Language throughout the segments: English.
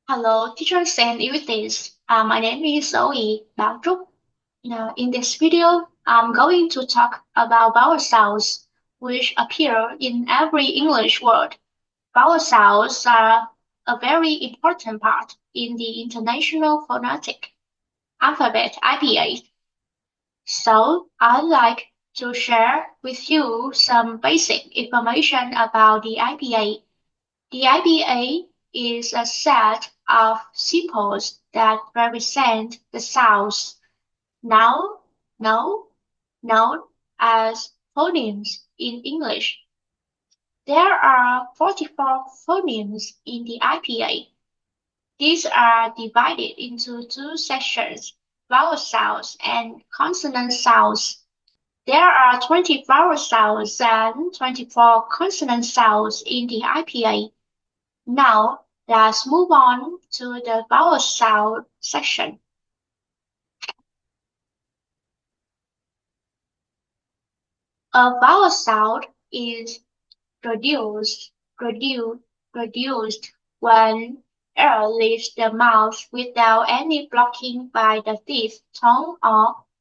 Hello, teachers and everything. My name is Zoe Bảo Trúc. In this video, I'm going to talk about vowel sounds, which appear in every English word. Vowel sounds are a very important part in the International Phonetic Alphabet (IPA). So, I'd like to share with you some basic information about the IPA. The IPA is a set of symbols that represent the sounds now known as phonemes in English. There are 44 phonemes in the IPA. These are divided into two sections, vowel sounds and consonant sounds. There are 20 vowel sounds and 24 consonant sounds in the IPA. Now, let's move on to the vowel sound section. A vowel sound is produced produced produced when air leaves the mouth without any blocking by the teeth, tongue,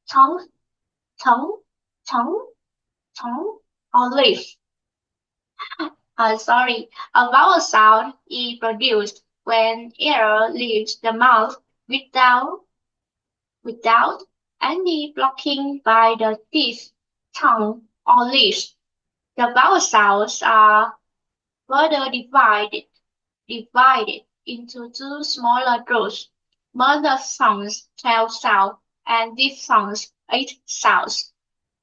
tongue, tongue, or lip. Sorry, a vowel sound is produced when air leaves the mouth without without any blocking by the teeth, tongue, or lips. The vowel sounds are further divided into two smaller groups: mother tongues 12 sounds and diphthongs 8 sounds.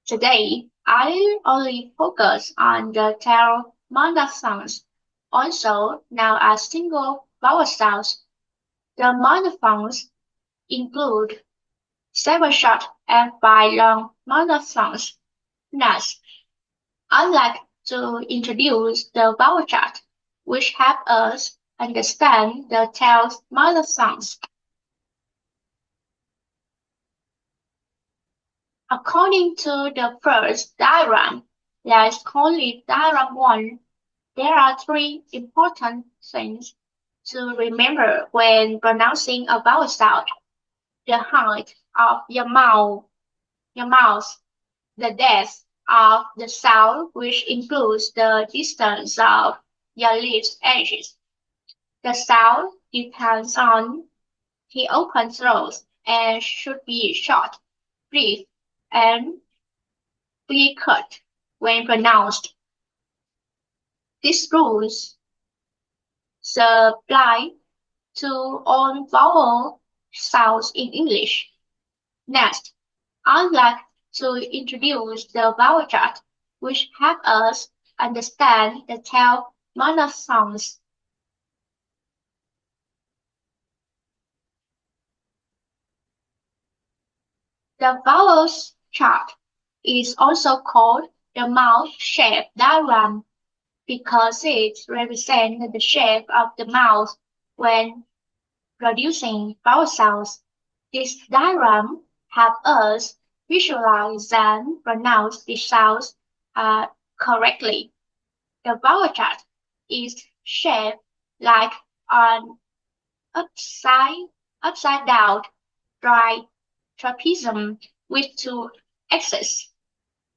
Today, I only focus on the 12 mother tongues, also known as single vowel sounds. The mother tongues include 7 short and 5 long mother tongues. Next, I'd like to introduce the vowel chart, which help us understand the 12 mother tongues. According to the first diagram, let's call it diagram 1, there are 3 important things to remember when pronouncing a vowel sound: the height of your mouth, the depth of the sound, which includes the distance of your lips edges. The sound depends on the open throat and should be short, brief, and clear-cut when pronounced. These rules apply to all vowel sounds in English. Next, I'd like to introduce the vowel chart, which help us understand the 12 monophthongs. The vowels chart is also called the mouth shape diagram because it represents the shape of the mouth when producing vowel sounds. This diagram helps us visualize and pronounce the sounds correctly. The vowel chart is shaped like an upside upside down dry trapezium with two axes.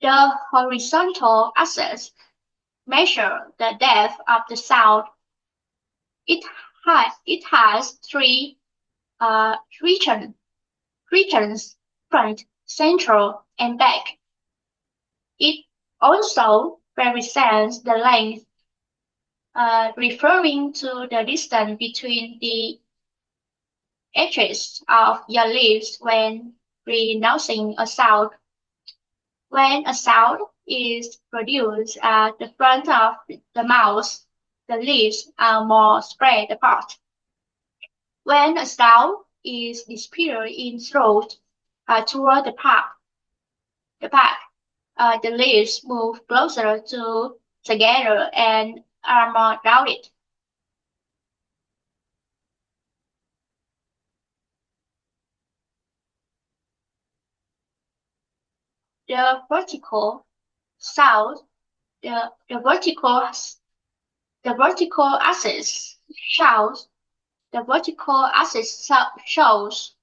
The horizontal axis measures the depth of the sound. It has three regions: front, central, and back. It also represents the length, referring to the distance between the edges of your lips when pronouncing a sound. When a sound is produced at the front of the mouth, the lips are more spread apart. When a sound is displayed in throat toward the lips move closer together and are more rounded. The vertical sound, the vertical axis shows The vertical axis shows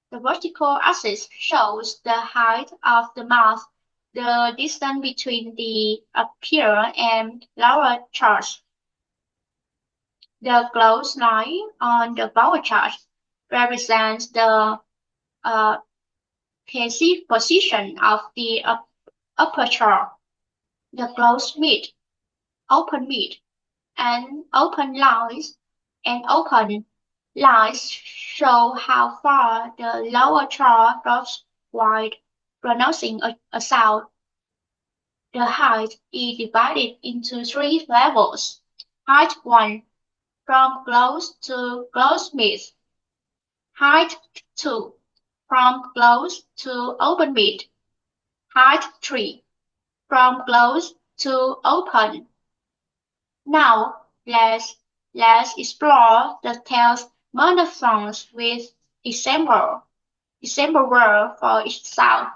the vertical axis shows the height of the mouth, the distance between the upper and lower jaws. The closed line on the vowel chart represents the uh, passive position of the upper jaw. The closed mid, open mid, and open lines show how far the lower jaw drops while pronouncing a sound. The height is divided into three levels. Height 1 from close to close mid. Height 2 from close to open mid. Height 3 from close to open. Now let's explore the tail's monophthongs with example word for each sound.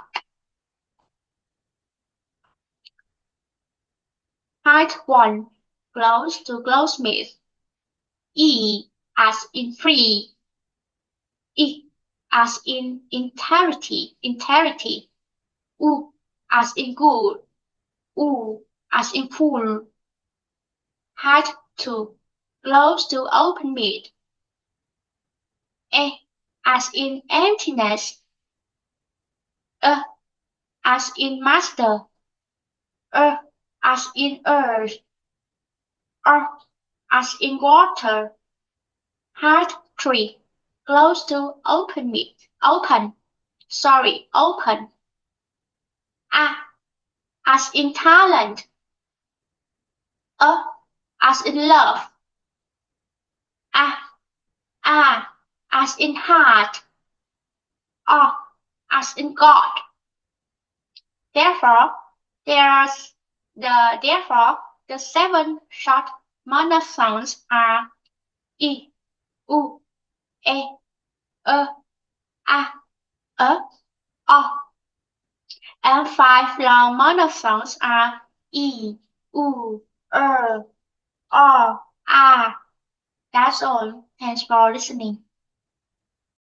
Height 1 close to close mid. E as in free. I as in entirety. U as in good. U as in full. Height 2 close to open mid. E as in emptiness. E as in master. E as in earth. R as in water. Height 3 close to open mid. Open. A as in talent. As in love. A as in heart. O as in God. Therefore, therefore the seven short monophthongs are I, U, E, A, O, and five long monophthongs are I, U, O, A. That's all. Thanks for listening.